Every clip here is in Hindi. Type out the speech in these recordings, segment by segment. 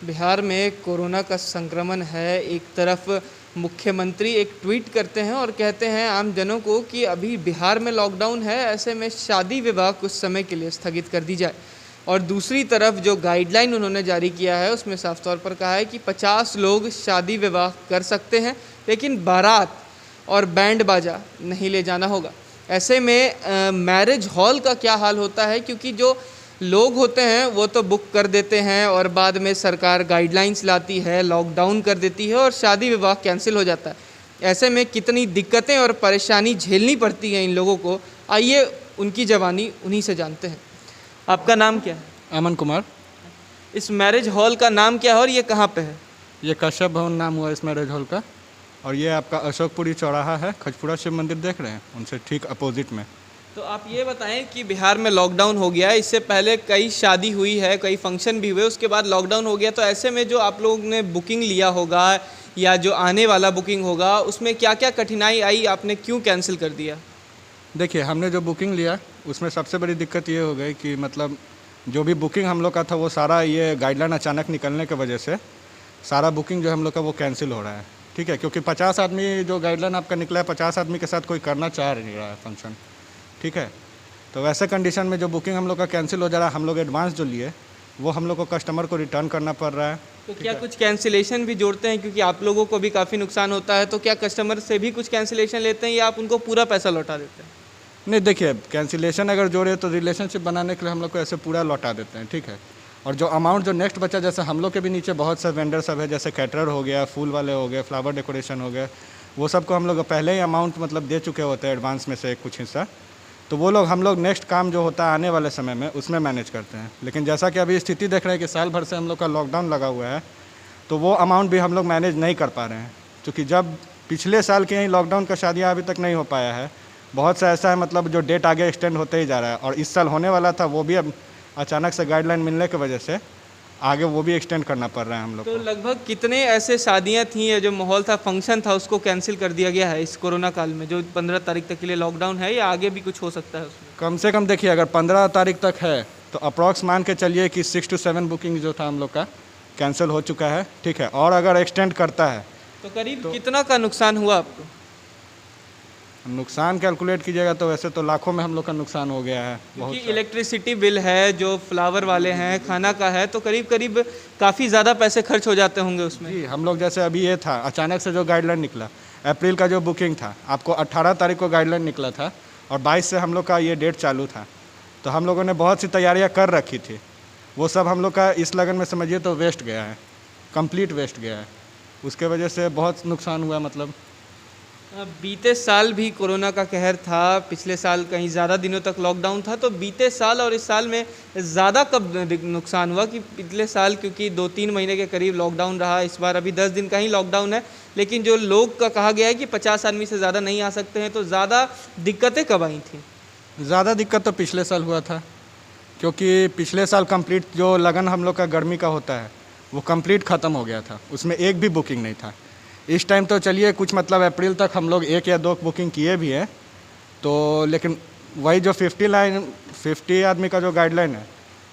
बिहार में कोरोना का संक्रमण है। एक तरफ मुख्यमंत्री एक ट्वीट करते हैं और कहते हैं आम जनों को कि अभी बिहार में लॉकडाउन है, ऐसे में शादी विवाह कुछ समय के लिए स्थगित कर दी जाए। और दूसरी तरफ जो गाइडलाइन उन्होंने जारी किया है उसमें साफ तौर पर कहा है कि 50 लोग शादी विवाह कर सकते हैं, लेकिन बारात और बैंड बाजा नहीं ले जाना होगा। ऐसे में मैरिज हॉल का क्या हाल होता है, क्योंकि जो लोग होते हैं वो तो बुक कर देते हैं और बाद में सरकार गाइडलाइंस लाती है, लॉकडाउन कर देती है और शादी विवाह कैंसिल हो जाता है। ऐसे में कितनी दिक्कतें और परेशानी झेलनी पड़ती है इन लोगों को, आइए उनकी जवानी उन्हीं से जानते हैं। आपका नाम क्या है? अमन कुमार। इस मैरिज हॉल का नाम क्या है और ये कहाँ पे है? ये कश्यप भवन नाम हुआ इस मैरिज हॉल का, और ये आपका अशोकपुरी चौराहा है, खजपुरा शिव मंदिर देख रहे हैं, उनसे ठीक अपोजिट में। तो आप ये बताएं कि बिहार में लॉकडाउन हो गया, इससे पहले कई शादी हुई है, कई फंक्शन भी हुए, उसके बाद लॉकडाउन हो गया, तो ऐसे में जो आप लोगों ने बुकिंग लिया होगा या जो आने वाला बुकिंग होगा उसमें क्या क्या कठिनाई आई, आपने क्यों कैंसिल कर दिया? देखिए, हमने जो बुकिंग लिया उसमें सबसे बड़ी दिक्कत ये हो गई कि मतलब जो भी बुकिंग हम लोग का था वो सारा ये गाइडलाइन अचानक निकलने की वजह से सारा बुकिंग जो हम लोग का वो कैंसिल हो रहा है। ठीक है, क्योंकि 50 आदमी जो गाइडलाइन आपका निकला है, 50 आदमी के साथ कोई करना चाह नहीं रहा है फंक्शन। ठीक है, तो वैसे कंडीशन में जो बुकिंग हम लोग का कैंसिल हो जा रहा है, हम लोग एडवांस जो लिए वो हम लोग को कस्टमर को रिटर्न करना पड़ रहा है। तो क्या कुछ कैंसिलेशन भी जोड़ते हैं, क्योंकि आप लोगों को भी काफ़ी नुकसान होता है, तो क्या कस्टमर से भी कुछ कैंसिलेशन लेते हैं या आप उनको पूरा पैसा लौटा देते हैं? नहीं, देखिए, कैंसिलेशन अगर जोड़े तो रिलेशनशिप बनाने के लिए हम लोग को ऐसे पूरा लौटा देते हैं। ठीक है, और जो अमाउंट जो नेक्स्ट बचा, जैसे हम लोग के भी नीचे बहुत से वेंडर सब है, जैसे कैटरर हो गया, फूल वाले हो गए, फ्लावर डेकोरेशन हो गए, वो सबको हम लोग पहले ही अमाउंट मतलब दे चुके होते हैं एडवांस में से कुछ हिस्सा। तो वो लोग हम लोग नेक्स्ट काम जो होता है आने वाले समय में उसमें मैनेज करते हैं। लेकिन जैसा कि अभी स्थिति देख रहे हैं कि साल भर से हम लोग का लॉकडाउन लगा हुआ है, तो वो अमाउंट भी हम लोग मैनेज नहीं कर पा रहे हैं, क्योंकि जब पिछले साल के ही लॉकडाउन का शादियाँ अभी तक नहीं हो पाया है, बहुत सा ऐसा है मतलब जो डेट आगे एक्सटेंड होते ही जा रहा है, और इस साल होने वाला था वो भी अब अचानक से गाइडलाइन मिलने की वजह से आगे वो भी एक्सटेंड करना पड़ रहा है हम लोग तो को। लगभग कितने ऐसे शादियां थी या जो माहौल था, फंक्शन था, उसको कैंसिल कर दिया गया है इस कोरोना काल में, जो 15 तारीख तक के लिए लॉकडाउन है, या आगे भी कुछ हो सकता है उसमें? कम से कम देखिए, अगर 15 तारीख तक है तो अप्रॉक्स मान के चलिए कि 6 to 7 बुकिंग जो था हम लोग का कैंसिल हो चुका है। ठीक है, और अगर एक्सटेंड करता है तो करीब कितना का नुकसान हुआ आपको? नुकसान कैलकुलेट कीजिएगा तो वैसे तो लाखों में हम लोग का नुकसान हो गया है। क्योंकि इलेक्ट्रिसिटी बिल है, जो फ्लावर वाले हैं, खाना का है, तो करीब करीब काफ़ी ज़्यादा पैसे खर्च हो जाते होंगे उसमें। जी, हम लोग जैसे अभी ये था अचानक से जो गाइडलाइन निकला, अप्रैल का जो बुकिंग था आपको 18 तारीख को गाइडलाइन निकला था और 22 से हम लोग का ये डेट चालू था, तो हम लोगों ने बहुत सी तैयारियां कर रखी थी। वो सब हम लोग का इस लगन में समझिए तो वेस्ट गया है, कंप्लीट वेस्ट गया है। उसके वजह से बहुत नुकसान हुआ। मतलब बीते साल भी कोरोना का कहर था, पिछले साल कहीं ज़्यादा दिनों तक लॉकडाउन था, तो बीते साल और इस साल में ज़्यादा कब नुकसान हुआ? कि पिछले साल क्योंकि 2-3 महीने के करीब लॉकडाउन रहा, इस बार अभी 10 दिन का ही लॉकडाउन है, लेकिन जो लोग का कहा गया है कि 50 आदमी से ज़्यादा नहीं आ सकते हैं, तो ज़्यादा दिक्कतें कब आई थी? ज़्यादा दिक्कत तो पिछले साल हुआ था, क्योंकि पिछले साल कंप्लीट जो लगन हम लोग का गर्मी का होता है वो कंप्लीट ख़त्म हो गया था, उसमें एक भी बुकिंग नहीं था। इस टाइम तो चलिए कुछ मतलब अप्रैल तक हम लोग 1 या 2 बुकिंग किए भी हैं, तो लेकिन वही जो 50 आदमी का जो गाइडलाइन है,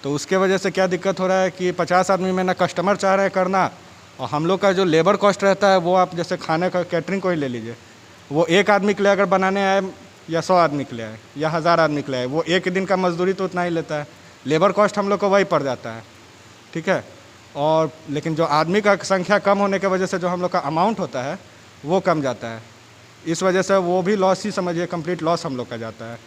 तो उसके वजह से क्या दिक्कत हो रहा है कि 50 आदमी में ना कस्टमर चाह रहे हैं करना, और हम लोग का जो लेबर कॉस्ट रहता है वो आप जैसे खाने का कैटरिंग को ही ले लीजिए, वो 1 आदमी के लिए अगर बनाने आए या 100 आदमी के लिए आए या 1000 आदमी के लिए आए, वो एक दिन का मजदूरी तो उतना ही लेता है, लेबर कॉस्ट हम लोग को वही पड़ जाता है। ठीक है, और लेकिन जो आदमी का संख्या कम होने की वजह से जो हम लोग का अमाउंट होता है वो कम जाता है, इस वजह से वो भी लॉस ही समझिए, कंप्लीट लॉस हम लोग का जाता है।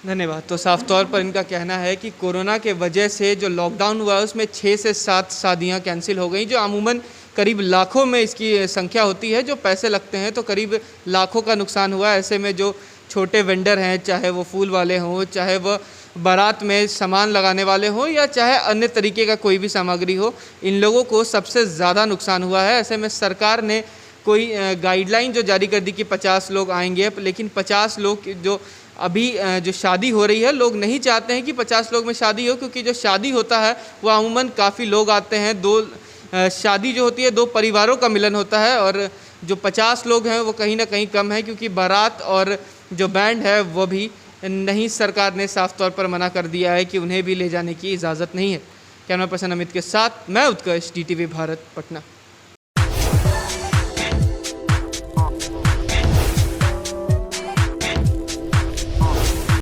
धन्यवाद। तो साफ तौर पर इनका कहना है कि कोरोना के वजह से जो लॉकडाउन हुआ है उसमें 6 से 7 शादियां कैंसिल हो गई, जो अमूमन करीब लाखों में इसकी संख्या होती है, जो पैसे लगते हैं तो करीब लाखों का नुकसान हुआ। ऐसे में जो छोटे वेंडर हैं, चाहे वो फूल वाले हों, चाहे वो बारात में सामान लगाने वाले हों, या चाहे अन्य तरीके का कोई भी सामग्री हो, इन लोगों को सबसे ज़्यादा नुकसान हुआ है। ऐसे में सरकार ने कोई गाइडलाइन जो जारी कर दी कि 50 लोग आएंगे, लेकिन 50 लोग जो अभी जो शादी हो रही है, लोग नहीं चाहते हैं कि 50 लोग में शादी हो, क्योंकि जो शादी होता है वो अमूमन काफ़ी लोग आते हैं, शादी जो होती है 2 परिवारों का मिलन होता है, और जो 50 लोग हैं वो कहीं ना कहीं कम है, क्योंकि बारात और जो बैंड है वो भी नहीं, सरकार ने साफ तौर पर मना कर दिया है कि उन्हें भी ले जाने की इजाज़त नहीं है। कैमरा पर्सन अमित के साथ मैं उत्कर्ष, DTV भारत, पटना।